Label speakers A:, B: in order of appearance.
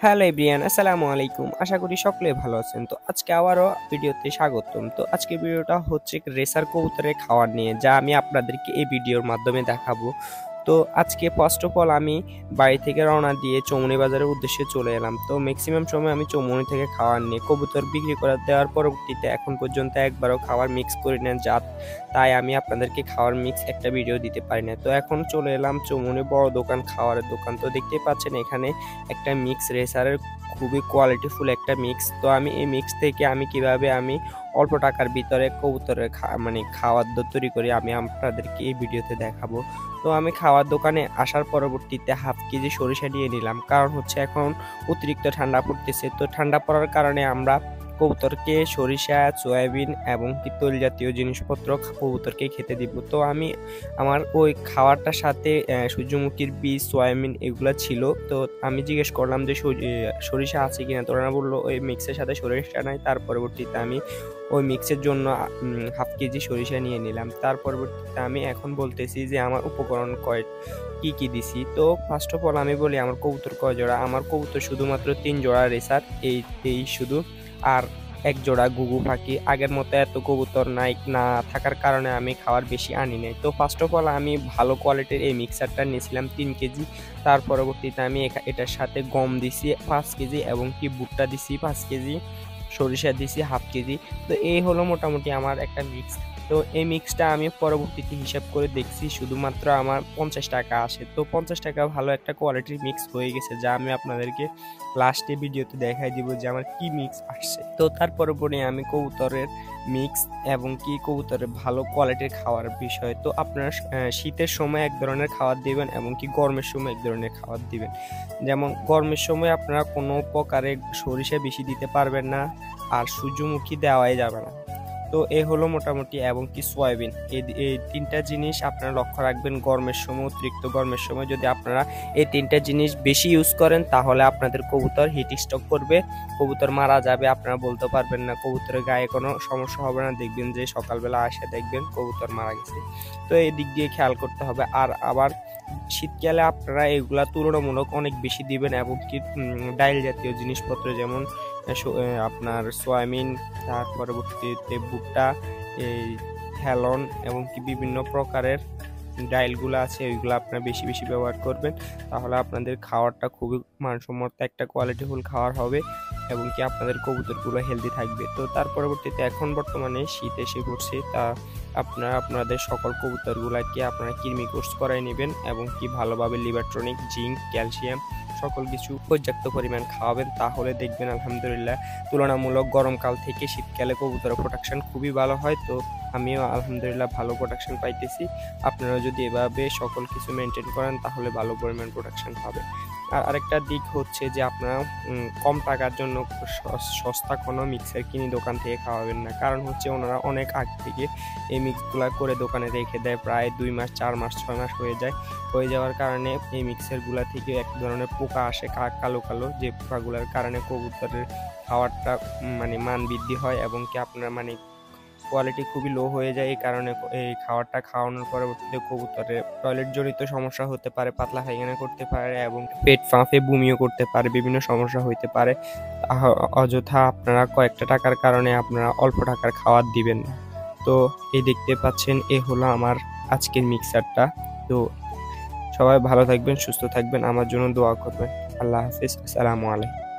A: Hello everyone, আসসালামু আলাইকুম। আশা করি সকলে ভালো আছেন। তো আজকে আবারও ভিডিওতে স্বাগতম। তো আজকের ভিডিওটা হচ্ছে রেসার কবুতরের খাবার নিয়ে, যা আমি আপনাদেরকে এই ভিডিওর মাধ্যমে দেখাবো। তো আজকে ফার্স্ট অফ অল আমি বাড়ি থেকে রওনা দিয়ে চৌমুনি বাজারের উদ্দেশ্যে চলে এলাম। তো ম্যাক্সিমাম সময় আমি চৌমুনি থেকে খাবার নিয়ে কবুতর বিক্রি করে দেওয়ার পরবর্তীতে এখন পর্যন্ত একবারও খাবার মিক্স করি না, তাই আমি আপনাদেরকে খাওয়ার মিক্স একটা ভিডিও দিতে পারি না। তো এখন চলে এলাম চৌমুনি বড় দোকান, খাওয়ারের দোকান। তো দেখতেই পাচ্ছেন এখানে একটা মিক্স রেসারের খুবই কোয়ালিটিফুল একটা মিক্স। তো আমি এই মিক্স থেকে আমি কিভাবে অল্প টাকার ভিতরে কবুতরের খাওয়ার তৈরি করি আমি আপনাদেরকে এই ভিডিওতে দেখাবো। তো আমি খাওয়ার দোকানে আসার পরবর্তীতে হাফ কেজি সরিষা নিয়ে নিলাম, কারণ হচ্ছে এখন অতিরিক্ত ঠান্ডা পড়তেছে। তো ঠান্ডা পড়ার কারণে আমরা কবুতরকে সরিষা, সয়াবিন এবং কি তৈল জাতীয় জিনিসপত্র কবুতরকে খেতে দিব। তো আমি আমার ওই খাওয়ারটার সাথে সূর্যমুখীর বীজ, সয়াবিন এগুলা ছিল। তো আমি জিজ্ঞেস করলাম যে সরিষা আছে কিনা। তো ওরা বললো ওই মিক্সের সাথে সরিষা নাই। তার পরবর্তীতে আমি ওই মিক্সের জন্য হাফ কেজি সরিষা নিয়ে নিলাম। তার পরবর্তীতে আমি এখন বলতেছি যে আমার উপকরণ কি কি দিছি। তো ফার্স্ট অফ অল আমি বলি আমার কবুতর কয় জোড়া। আমার কবুতর শুধুমাত্র 3 জোড়া রেসার, এই শুধু। আর 1 জোড়া ঘুঘু পাখি। আগের মতো এত কবুতর না থাকার কারণে আমি খাবার বেশি আনি নাই। তো ফার্স্ট অফ অল আমি ভালো কোয়ালিটির এই মিক্সারটা নিয়েছিলাম 3 কেজি। তার পরবর্তীতে আমি এটার সাথে গম দিছি 5 কেজি এবং কি ভুট্টা দিছি 5 কেজি, সরিষা দিছি হাফ কেজি। তো এই হলো মোটামুটি আমার একটা মিক্স। তো এই মিক্সটা আমি পরবর্তীতে হিসাব করে দেখছি শুধুমাত্র আমার 50 টাকা আসে। তো 50 টাকা ভালো একটা কোয়ালিটির মিক্স হয়ে গেছে, যা আমি আপনাদেরকে লাস্টে ভিডিওতে দেখাই দিব যে আমার কি মিক্স আসছে। তো তারপরে আমি কবুতরের মিক্স এবং কি কবুতরের ভালো কোয়ালিটির খাওয়ার বিষয়। তো আপনারা শীতের সময় এক ধরনের খাবার দিবেন এবং কি গরমের সময় এক ধরনের খাবার দিবেন। যেমন গরমের সময় আপনারা কোনো প্রকারে সরিষা বেশি দিতে পারবেন না, আর সূর্যমুখী দেওয়াই যাবে না। তো এই হলো মোটামুটি, এবং কি সয়াবিন, এই 3টা জিনিস আপনারা লক্ষ্য রাখবেন গরমের সময়। অতিরিক্ত গরমের সময় যদি আপনারা এই 3টা জিনিস বেশি ইউজ করেন তাহলে আপনাদের কবুতর হিট স্ট্রোক করবে, কবুতর মারা যাবে। আপনারা বলতে পারবেন না, কবুতরের গায়ে কোনো সমস্যা হবে না। দেখবেন যে সকালবেলা আসে দেখবেন কবুতর মারা গেছে। তো এই দিক দিয়ে খেয়াল করতে হবে। আর আবার শীতকালে আপনারা এগুলা তুলনামূলক অনেক বেশি দিবেন, এবং কি ডাইল জাতীয় জিনিসপত্র যেমন আপনার সয়াবিন, তার পরবর্তীতে ভুট্টা, এই হেলন এবং কি বিভিন্ন প্রকারের ডাইলগুলো আছে, ওইগুলো আপনারা বেশি বেশি ব্যবহার করবেন। তাহলে আপনাদের খাবারটা খুবই মানসম্মত একটা কোয়ালিটিফুল খাবার হবে, এবং কি আপনাদের কবুতরগুলো হেলদি থাকবে। তো তার পরবর্তীতে এখন বর্তমানে শীত এসে পড়ছে, তা আপনারা আপনাদের সকল কবুতরগুলাকে আপনারা কৃমি কোর্স করাই নেবেন, এবং কি ভালোভাবে লিভারটনিক, জিঙ্ক, ক্যালসিয়াম সকল কিছু পর্যাপ্ত পরিমাণ খাওয়াবেন। তাহলে দেখবেন আলহামদুলিল্লাহ তুলনামূলক গরমকাল থেকে শীতকালে কবুতরের প্রোডাকশন খুবই ভালো হয়। তো আমিও আলহামদুলিল্লাহ ভালো প্রোডাকশন পাইতেছি। আপনারা যদি এভাবে সকল কিছু মেনটেন করেন তাহলে ভালো পরিমাণ প্রোডাকশন হবে। আর আরেকটা দিক হচ্ছে যে আপনারা কম টাকার জন্য সস্তা কোনো মিক্সার কিনে দোকান থেকে খাওয়াবেন না, কারণ হচ্ছে ওনারা অনেক আগ থেকে এই মিক্সগুলো করে দোকানে রেখে দেয়। প্রায় 2 মাস, 4 মাস, 6 মাস হয়ে যাওয়ার কারণে এই মিক্সারগুলা থেকে এক ধরনের পোকা আসে, কালো কালো, যে পোকাগুলোর কারণে কবুতরের খাবারটা মান বৃদ্ধি হয়, এবং কি আপনার কোয়ালিটি খুবই লো হয়ে যায়। এই কারণে এই খাবারটা খাওয়ানোর পরবর্তীতে কবুতরের টয়লেট জনিত সমস্যা হতে পারে, পাতলা পায়খানা করতে পারে, এবং পেট ফাঁপে বমিও করতে পারে, বিভিন্ন সমস্যা হইতে পারে। অযথা আপনারা কয়েকটা টাকার কারণে আপনারা অল্প টাকার খাবার দিবেন না। তো এই দেখতে পাচ্ছেন, এ হলো আমার আজকের মিক্সারটা। তো সবাই ভালো থাকবেন, সুস্থ থাকবেন, আমার জন্য দোয়া করবেন। আল্লাহ হাফিজ, আসসালামু আলাইকুম।